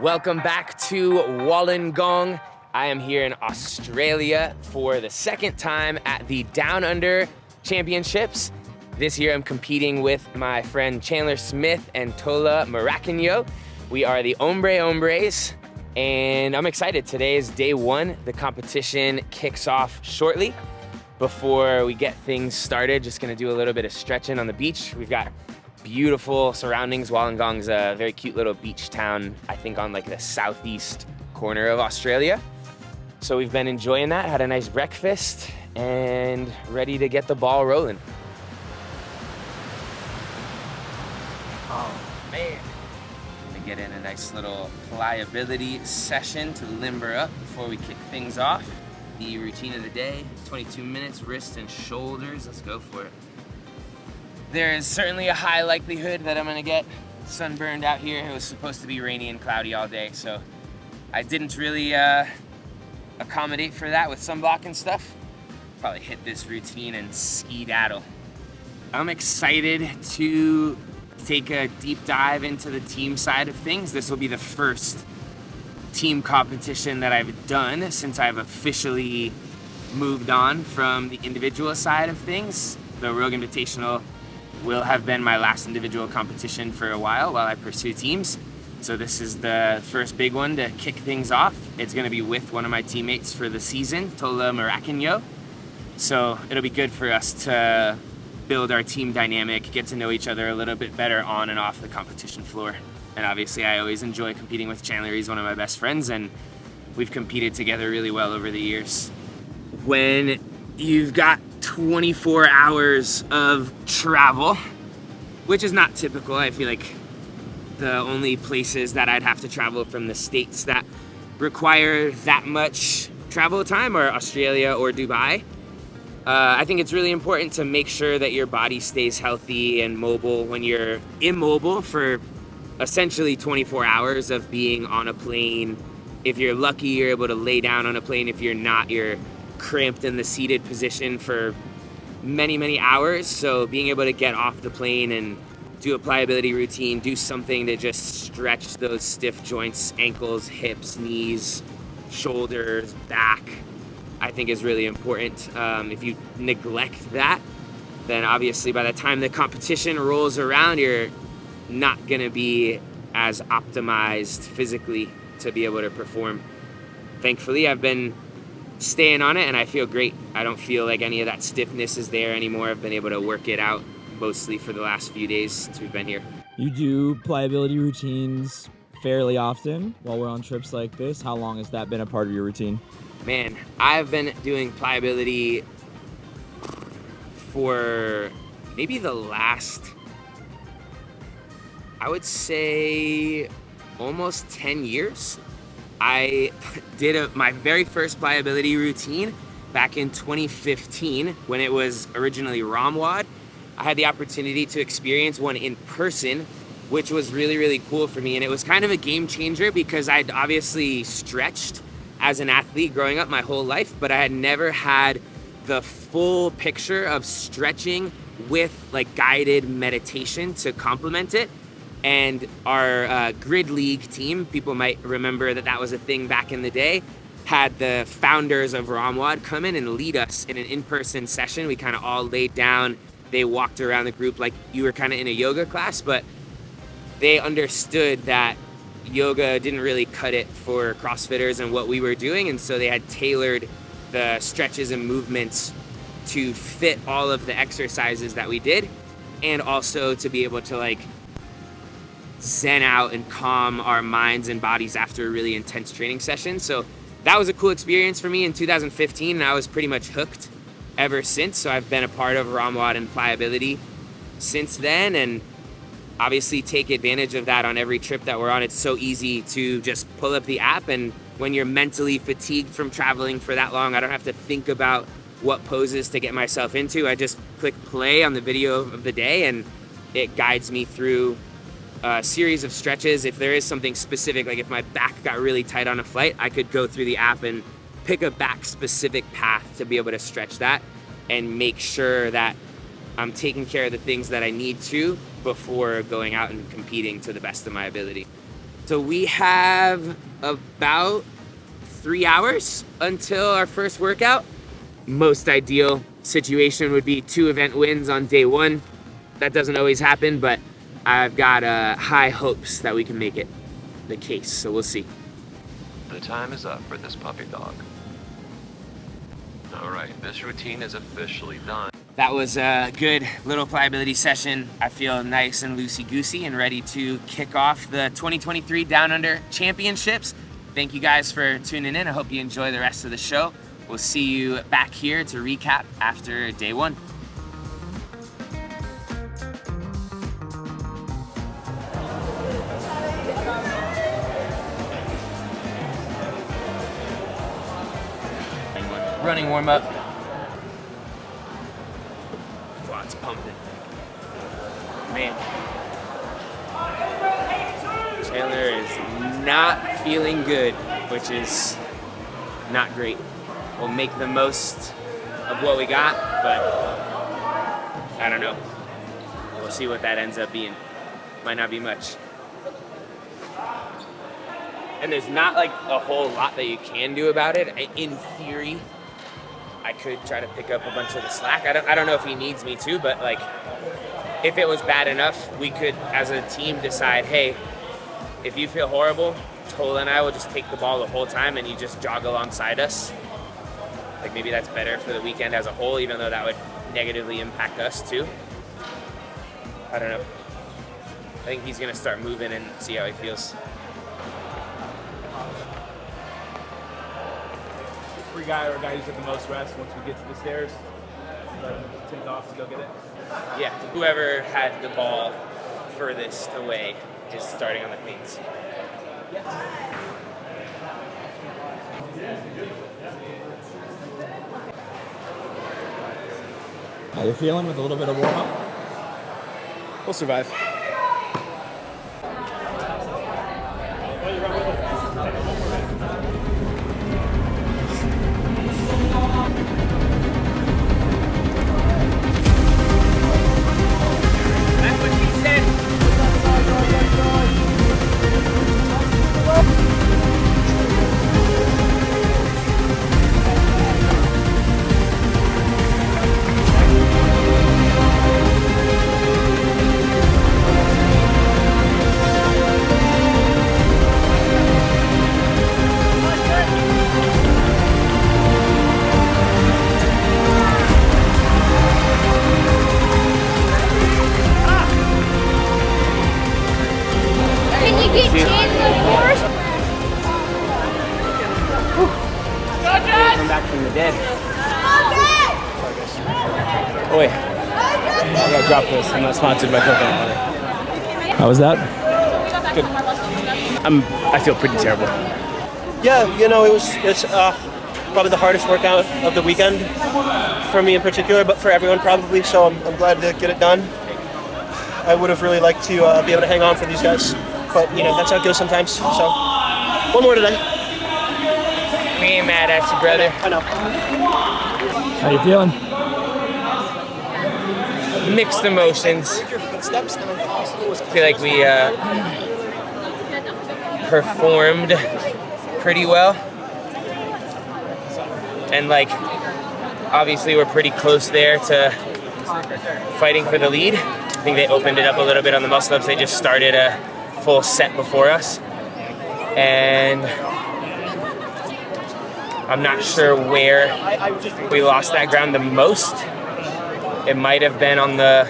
Welcome back to Wollongong. I am here in Australia for the second time at the Down Under Championships. This year I'm competing with my friend Chandler Smith and Tola Morakinyo. We are the Ombré Hombres, and I'm excited. Today is day one. The competition kicks off shortly. Before we get things started, just gonna do a little bit of stretching on the beach. We've got beautiful surroundings. Wollongong's a very cute little beach town, I think on like the southeast corner of Australia. So we've been enjoying that, had a nice breakfast, and ready to get the ball rolling. Oh man. Gonna get in a nice little pliability session to limber up before we kick things off. The routine of the day, 22 minutes, wrist and shoulders. Let's go for it. There is certainly a high likelihood that I'm gonna get sunburned out here. It was supposed to be rainy and cloudy all day, so I didn't really accommodate for that with sunblock and stuff. Probably hit this routine and skedaddle. I'm excited to take a deep dive into the team side of things. This will be the first team competition that I've done since I've officially moved on from the individual side of things. The Rogue Invitational will have been my last individual competition for a while I pursue teams. So this is the first big one to kick things off. It's gonna be with one of my teammates for the season, Tola Morakinyo. So it'll be good for us to build our team dynamic, get to know each other a little bit better on and off the competition floor. And obviously I always enjoy competing with Chandler. He's one of my best friends and we've competed together really well over the years. When you've got 24 hours of travel, which is not typical. I feel like the only places that I'd have to travel from the States that require that much travel time are Australia or Dubai. I think it's really important to make sure that your body stays healthy and mobile when you're immobile for essentially 24 hours of being on a plane. If you're lucky, you're able to lay down on a plane. If you're not, you're cramped in the seated position for many hours. So being able to get off the plane and do a pliability routine, do something to just stretch those stiff joints, ankles, hips, knees, shoulders, back, I think is really important. If you neglect that, then obviously by the time the competition rolls around, you're not gonna be as optimized physically to be able to perform. Thankfully, I've been staying on it and I feel great. I don't feel like any of that stiffness is there anymore. I've been able to work it out mostly for the last few days since we've been here. You do pliability routines fairly often while we're on trips like this. How long has that been a part of your routine? Man, I've been doing pliability for maybe the last, I would say almost 10 years. I did my very first pliability routine back in 2015 when it was originally ROMWOD. I had the opportunity to experience one in person, which was really cool for me. And it was kind of a game changer because I'd obviously stretched as an athlete growing up my whole life, but I had never had the full picture of stretching with like guided meditation to complement it. And our grid league team, people might remember that was a thing back in the day, had the founders of ROMWOD come in and lead us in an in-person session. We kind of all laid down. They walked around the group like you were kind of in a yoga class, but they understood that yoga didn't really cut it for CrossFitters and what we were doing. And so they had tailored the stretches and movements to fit all of the exercises that we did. And also to be able to like zen out and calm our minds and bodies after a really intense training session. So that was a cool experience for me in 2015, and I was pretty much hooked ever since. So I've been a part of ROMWOD and pliability since then, and obviously take advantage of that on every trip that we're on. It's so easy to just pull up the app, and when you're mentally fatigued from traveling for that long, I don't have to think about what poses to get myself into. I just click play on the video of the day and it guides me through a series of stretches. If there is something specific, like if my back got really tight on a flight, I could go through the app and pick a back specific path to be able to stretch that and make sure that I'm taking care of the things that I need to before going out and competing to the best of my ability. So we have about 3 hours until our first workout. Most ideal situation would be 2 event wins on day 1. That doesn't always happen, but I've got high hopes that we can make it the case, so we'll see. The time is up for this puppy dog. All right, this routine is officially done. That was a good little pliability session. I feel nice and loosey-goosey and ready to kick off the 2023 Down Under Championships. Thank you guys for tuning in. I hope you enjoy the rest of the show. We'll see you back here to recap after day 1. Running warm-up. Quads pumping. Man. Chandler is not feeling good, which is not great. We'll make the most of what we got, but I don't know. We'll see what that ends up being. Might not be much. And there's not like a whole lot that you can do about it. In theory, I could try to pick up a bunch of the slack. I don't know if he needs me to, but like, if it was bad enough, we could, as a team, decide, hey, if you feel horrible, Tola and I will just take the ball the whole time and you just jog alongside us. Like maybe that's better for the weekend as a whole, even though that would negatively impact us too. I don't know. I think he's gonna start moving and see how he feels. Free guy or a guy who's at the most rest once we get to the stairs, let him take off to go get it. Yeah, whoever had the ball furthest away is starting on the cleans. How you feeling with a little bit of warm up? We'll survive. Come back from the dead. Oh wait, I gotta drop this. I'm not sponsored by coconut water. How was that? Good. I feel pretty terrible. Yeah, you know, it's probably the hardest workout of the weekend for me in particular, but for everyone probably. So I'm glad to get it done. I would have really liked to be able to hang on for these guys, but you know that's how it goes sometimes. So one more today. We ain't mad at you, brother. I know. How you feeling? Mixed emotions. I feel like we performed pretty well. And like, obviously we're pretty close there to fighting for the lead. I think they opened it up a little bit on the muscle ups. They just started a full set before us. And I'm not sure where we lost that ground the most. It might have been on the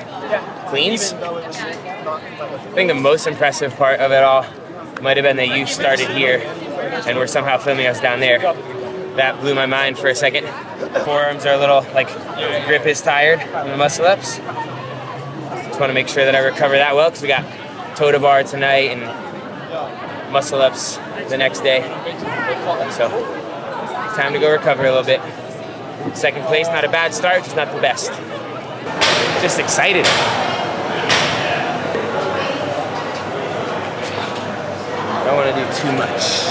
cleans. I think the most impressive part of it all might have been that you started here and were somehow filming us down there. That blew my mind for a second. Forearms are a little, like, grip is tired on the muscle ups. Just want to make sure that I recover that well because we got Tola bar tonight and muscle ups the next day. So, time to go recover a little bit. Second place, not a bad start, just not the best. Just excited. I don't want to do too much.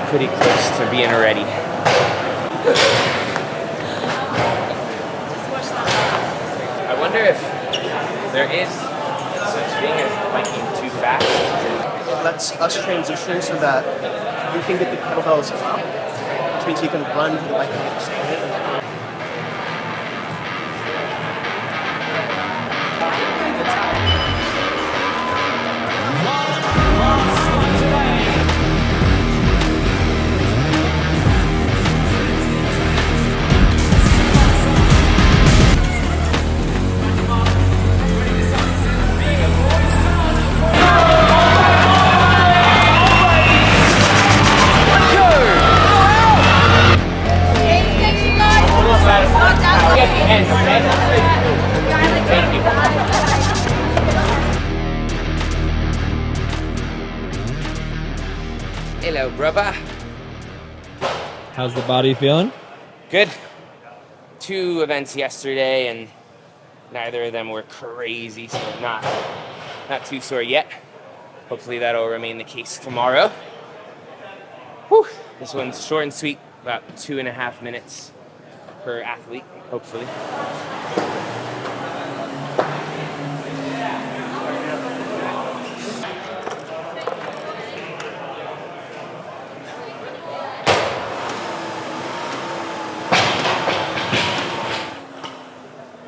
Pretty close to being ready. I wonder if there is such thing as biking too fast. lets us transition so that you can get the kettlebells up, which means you can run to the bike and extend it. Hello, brother. How's the body feeling? Good. 2 events yesterday, and neither of them were crazy, so not too sore yet. Hopefully that'll remain the case tomorrow. Whew. This one's short and sweet, about 2.5 minutes per athlete, hopefully.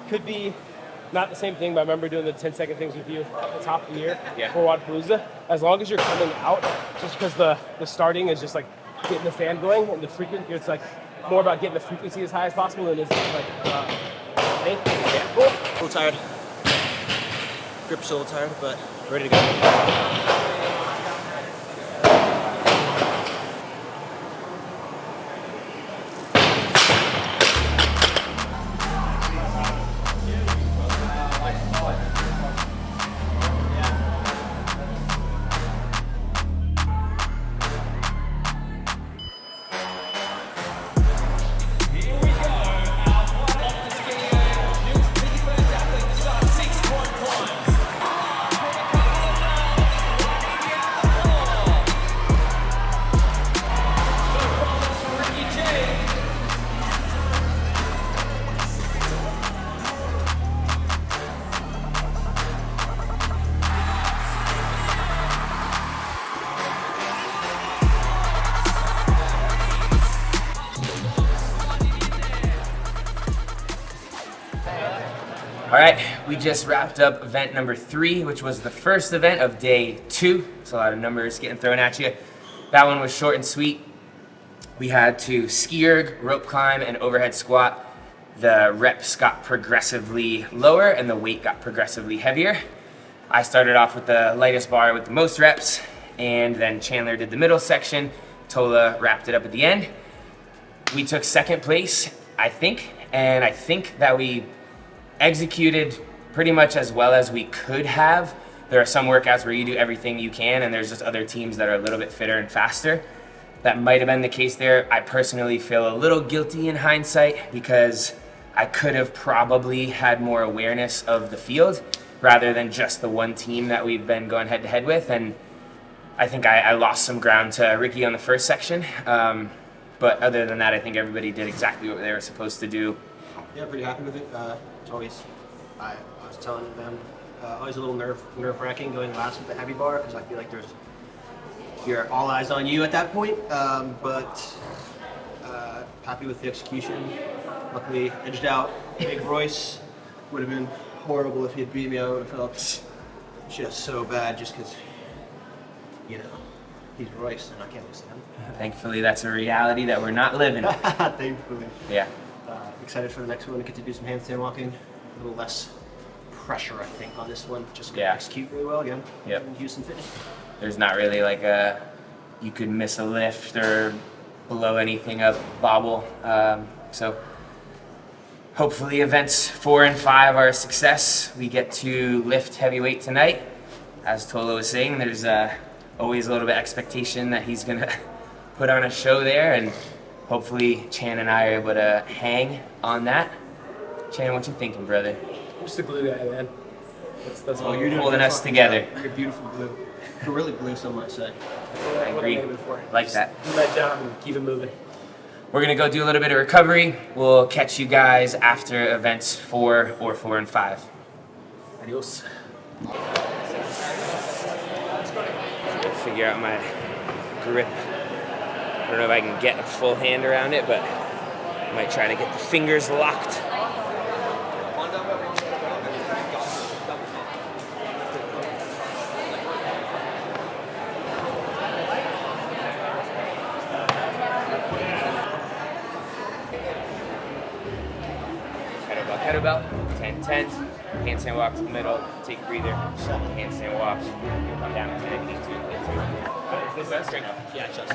Could be not the same thing, but I remember doing the 10-second things with you at the top of the year Yeah. for WODAPALOOZA. As long as you're coming out, just because the starting is just like getting the fan going, and the frequency, it's like more about getting the frequency as high as possible than it's like length. Yeah, cool. A little tired. Grip's a little tired, but ready to go. All right, we just wrapped up event number 3, which was the first event of day 2. It's a lot of numbers getting thrown at you. That one was short and sweet. We had to ski erg, rope climb, and overhead squat. The reps got progressively lower and the weight got progressively heavier. I started off with the lightest bar with the most reps, and then Chandler did the middle section. Tola wrapped it up at the end. We took 2nd place, I think, and I think that we executed pretty much as well as we could have. There are some workouts where you do everything you can, and there's just other teams that are a little bit fitter and faster. That might have been the case there. I personally feel a little guilty in hindsight because I could have probably had more awareness of the field rather than just the one team that we've been going head to head with. And I think I lost some ground to Ricky on the first section. But other than that, I think everybody did exactly what they were supposed to do. Yeah, pretty happy with it. It's always, I was telling them, always a little nerve-wracking going last with the heavy bar because I feel like you're all eyes on you at that point. But happy with the execution. Luckily, edged out Big Royce. Would have been horrible if he had beat me. I would have felt just so bad just because, you know, he's Royce and I can't lose to him. Thankfully, that's a reality that we're not living. Thankfully. Yeah. Excited for the next one to get to do some handstand walking. A little less pressure, I think, on this one. Just gonna execute really well again. Yep. And use some fitness. There's not really like you could miss a lift or blow anything up, bobble. So hopefully events 4 and 5 are a success. We get to lift heavyweight tonight. As Tola was saying, there's always a little bit of expectation that he's gonna put on a show there, and hopefully Chan and I are able to hang on that. Chan, what you thinking, brother? I'm just a glue guy, man. That's what you're doing holding us together. You're beautiful blue. You're really blue, some might say. I agree. Like that. Do that job and keep it moving. We're gonna go do a little bit of recovery. We'll catch you guys after events 4 or 4 and 5. Adios. figure out my grip. I don't know if I can get a full hand around it, but I might try to get the fingers locked. Kettlebell, 10-10, handstand walk to the middle, take a breather, handstand walk, come down to 10 if you need to. Is this straight up? Yeah, it's just.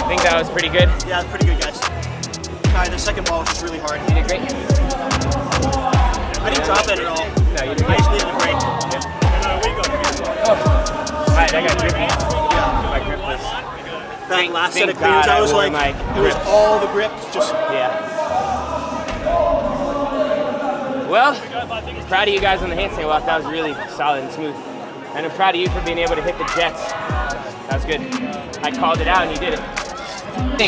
I think that was pretty good. Yeah, it's pretty good, guys. The second ball was just really hard. You did great. I didn't drop it at all. No, you did I great. just needed a break. Alright, I got grippy. My grip was... That last set of Thank God cleans, I was wore like, my it was grip. all the grip, just... Yeah. Well, proud of you guys on the handstand walk. That was really solid and smooth. And I'm proud of you for being able to hit the jets. That was good. I called it out and you did it.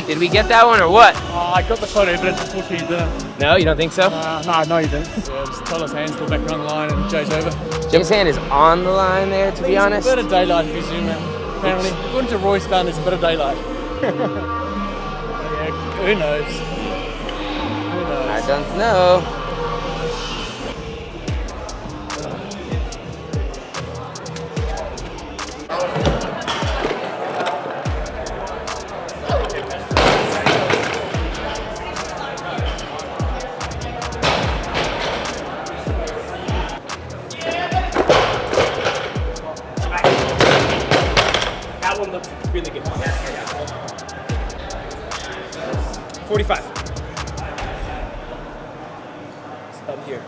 Did we get that one or what? I got the photo, but it's unfortunately you didn't. No, you don't think so? No, you didn't. Yeah, just Tola's hand's still back on the line and Jay's over. Jim's hand is on the line there, to be honest. A bit of daylight if you zoom in. Apparently, according to Roy's done, there's a bit of daylight. Yeah, who knows? Who knows? I don't know. That one looks really good. 45. Up here.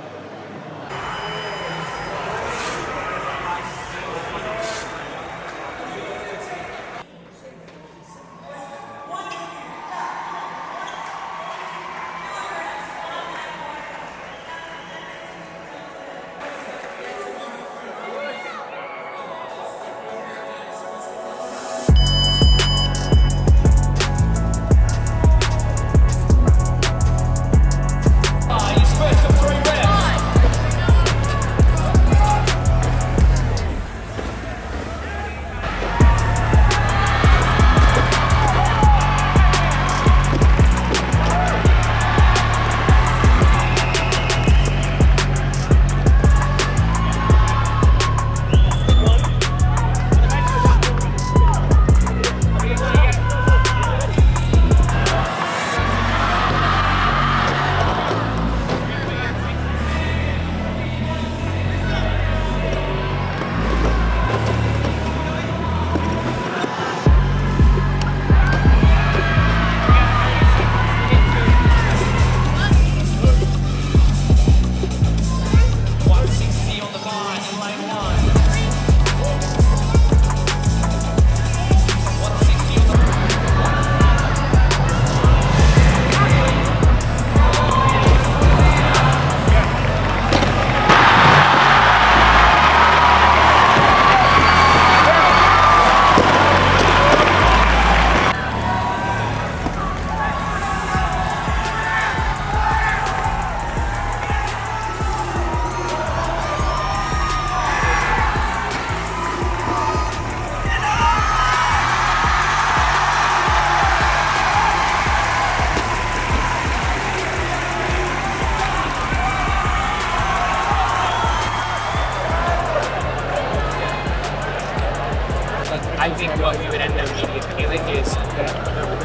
I think what we would end up needing appealing is the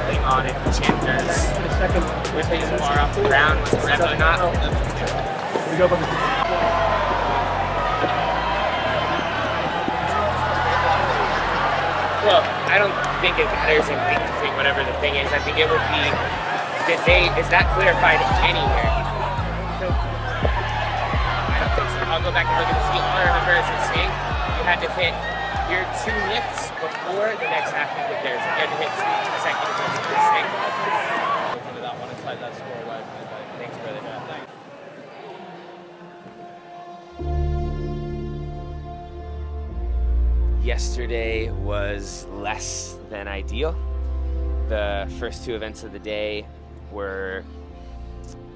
thing on it, Chandler's whipping the bar off the ground, what's correct or not. Here we go, buddy. Well, I don't think it matters in weight between whatever the thing is. I think it would be, is that clarified anywhere? I don't think so. I'll go back and look at the sheet. All I remember is it saying you had to hit your 2 lifts before the next athlete did theirs. You had to hit 2 consecutive lifts for this thing. Into that one and slide that score away. Thanks, brother. Thanks. Yesterday was less than ideal. The first 2 events of the day were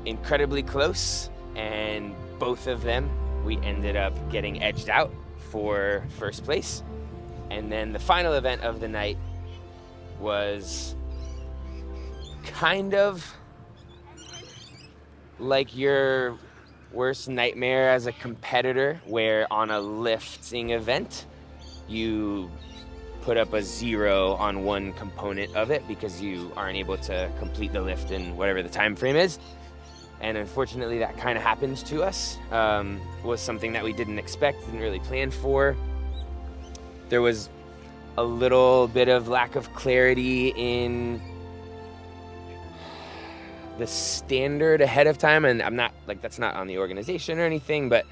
incredibly close, and both of them we ended up getting edged out for first place. And then the final event of the night was kind of like your worst nightmare as a competitor, where on a lifting event, you put up a 0 on one component of it because you aren't able to complete the lift in whatever the time frame is. And unfortunately, that kind of happened to us. Was something that we didn't expect, didn't really plan for. There was a little bit of lack of clarity in the standard ahead of time, and I'm not like, that's not on the organization or anything, but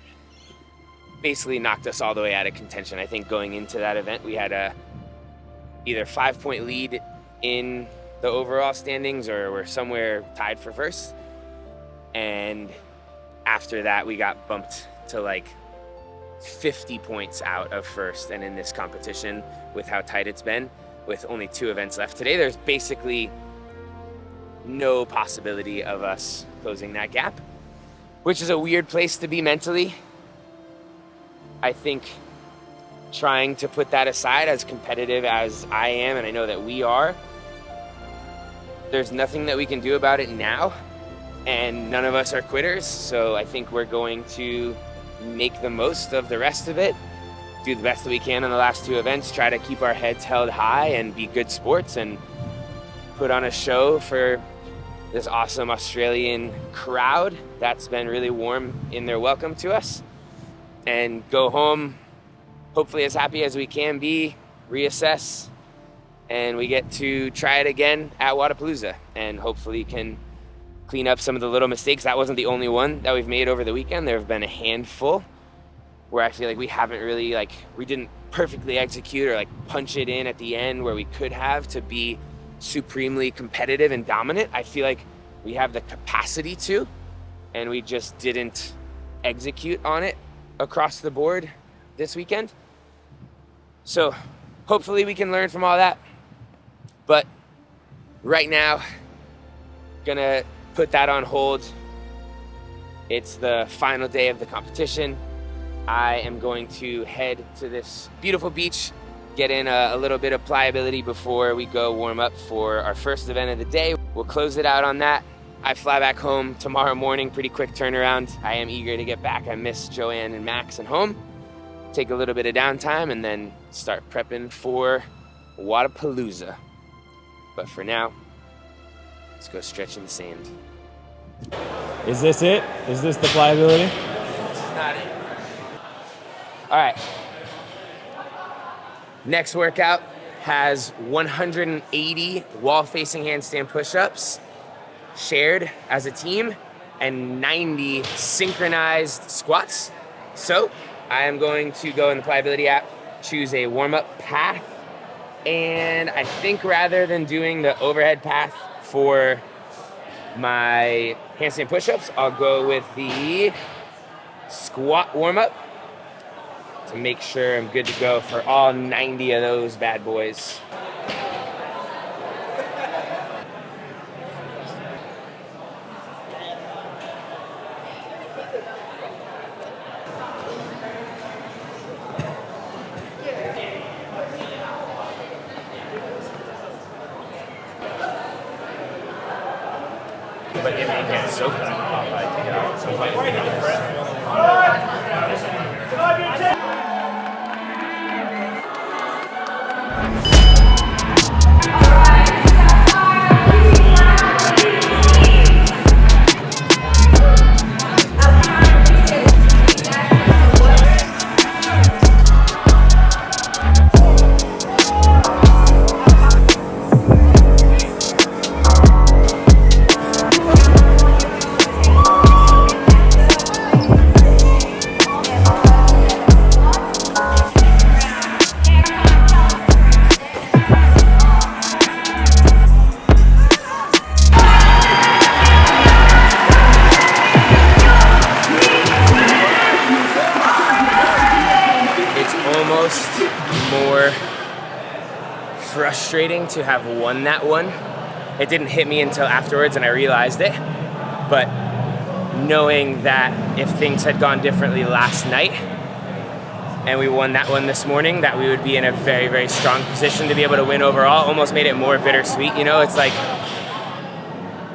basically knocked us all the way out of contention. I think going into that event, we had a either 5-point lead in the overall standings, or we're somewhere tied for first. And after that, we got bumped to like 50 points out of first. And in this competition, with how tight it's been, with only 2 events left today, there's basically no possibility of us closing that gap, which is a weird place to be mentally. I think trying to put that aside, as competitive as I am, and I know that we are, there's nothing that we can do about it now, and none of us are quitters. So I think we're going to make the most of the rest of it, do the best that we can in the last 2 events, try to keep our heads held high and be good sports and put on a show for this awesome Australian crowd that's been really warm in their welcome to us, and go home hopefully as happy as we can be, reassess, and we get to try it again at WODAPALOOZA, and hopefully can clean up some of the little mistakes. That wasn't the only one that we've made over the weekend. There have been a handful where I feel like we haven't really, like, we didn't perfectly execute or like punch it in at the end where we could have to be supremely competitive and dominant. I feel like we have the capacity to, and we just didn't execute on it across the board this weekend. So hopefully we can learn from all that. But right now, gonna put that on hold. It's the final day of the competition. I am going to head to this beautiful beach, get in a little bit of pliability before we go warm up for our first event of the day. We'll close it out on that. I fly back home tomorrow morning, pretty quick turnaround. I am eager to get back. I miss Joanne and Max and home. Take a little bit of downtime and then start prepping for WODAPALOOZA. But for now, let's go stretch in the sand. Is this it? Is this the pliability? This is not it. All right. Next workout has 180 wall-facing handstand push-ups shared as a team and 90 synchronized squats. So I am going to go in the pliability app, choose a warm-up path, and I think rather than doing the overhead path for my handstand push-ups, I'll go with the squat warm-up to make sure I'm good to go for all 90 of those bad boys. But if it gets soaked, I'll probably take it off at some point. frustrating to have won that one. It didn't hit me until afterwards and I realized it. But knowing that if things had gone differently last night and we won that one this morning, that we would be in a very, very strong position to be able to win overall, almost made it more bittersweet. You know, it's like,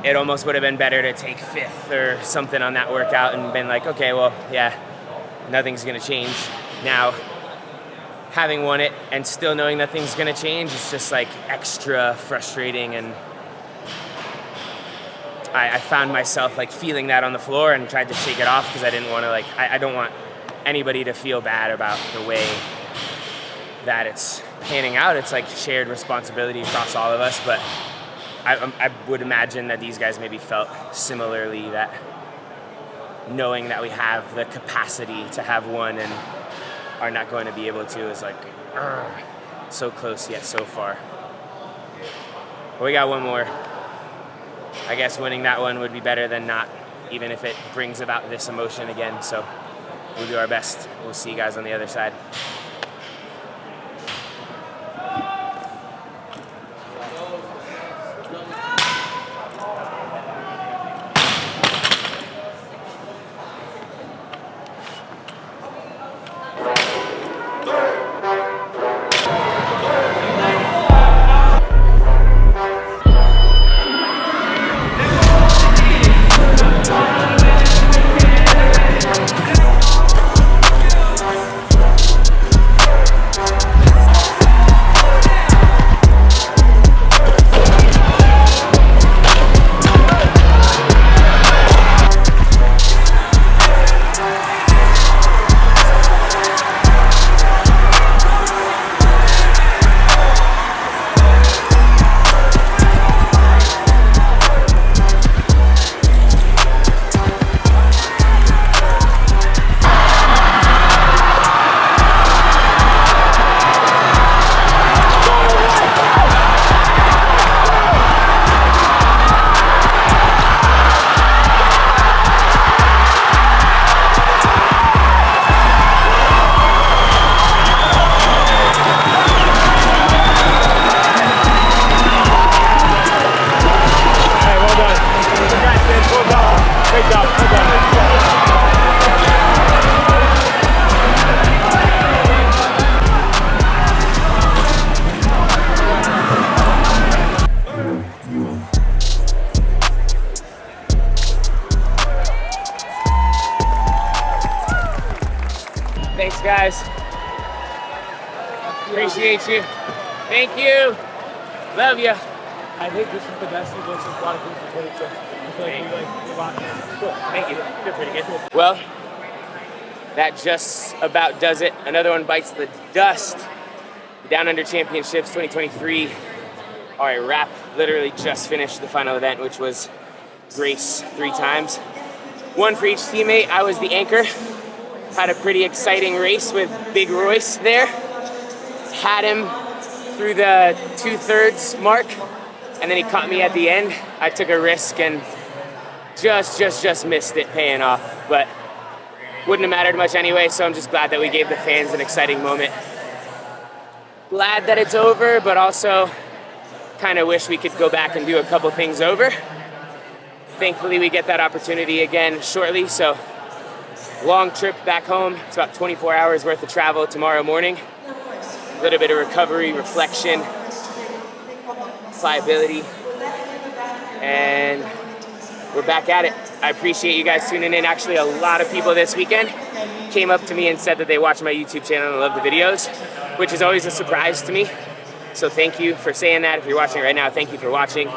it almost would have been better to take 5th or something on that workout and been like, okay, well, yeah, nothing's gonna change. Now, having won it and still knowing nothing's gonna change, it's just like extra frustrating, and I found myself like feeling that on the floor and tried to shake it off because I didn't want to like, I don't want anybody to feel bad about the way that it's panning out. It's like shared responsibility across all of us, but I would imagine that these guys maybe felt similarly, that knowing that we have the capacity to have one and are not going to be able to is like, so close yet so far. But we got one more. I guess winning that one would be better than not, even if it brings about this emotion again. So we'll do our best. We'll see you guys on the other side. Thanks, guys. Appreciate you. Thank you. Love you. I think this is the best you've done since WODAPALOOZA 22. I feel like we rocked it. Cool. Thank you. You're pretty good. Well, that just about does it. Another one bites the dust. The Down Under Championships 2023 are a wrap. Literally just finished the final event, which was race 3 times. One for each teammate. I was the anchor. Had a pretty exciting race with Big Royce there. Had him through the 2/3 mark, and then he caught me at the end. I took a risk and just missed it paying off, but wouldn't have mattered much anyway, so I'm just glad that we gave the fans an exciting moment. Glad that it's over, but also kind of wish we could go back and do a couple things over. Thankfully, we get that opportunity again shortly, so long trip back home. It's about 24 hours worth of travel tomorrow morning. A little bit of recovery, reflection, pliability, and we're back at it. I appreciate you guys tuning in. Actually, a lot of people this weekend came up to me and said that they watch my YouTube channel and love the videos, which is always a surprise to me. So thank you for saying that. If you're watching right now, thank you for watching.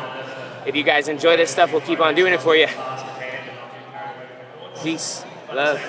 If you guys enjoy this stuff, we'll keep on doing it for you. Peace, love.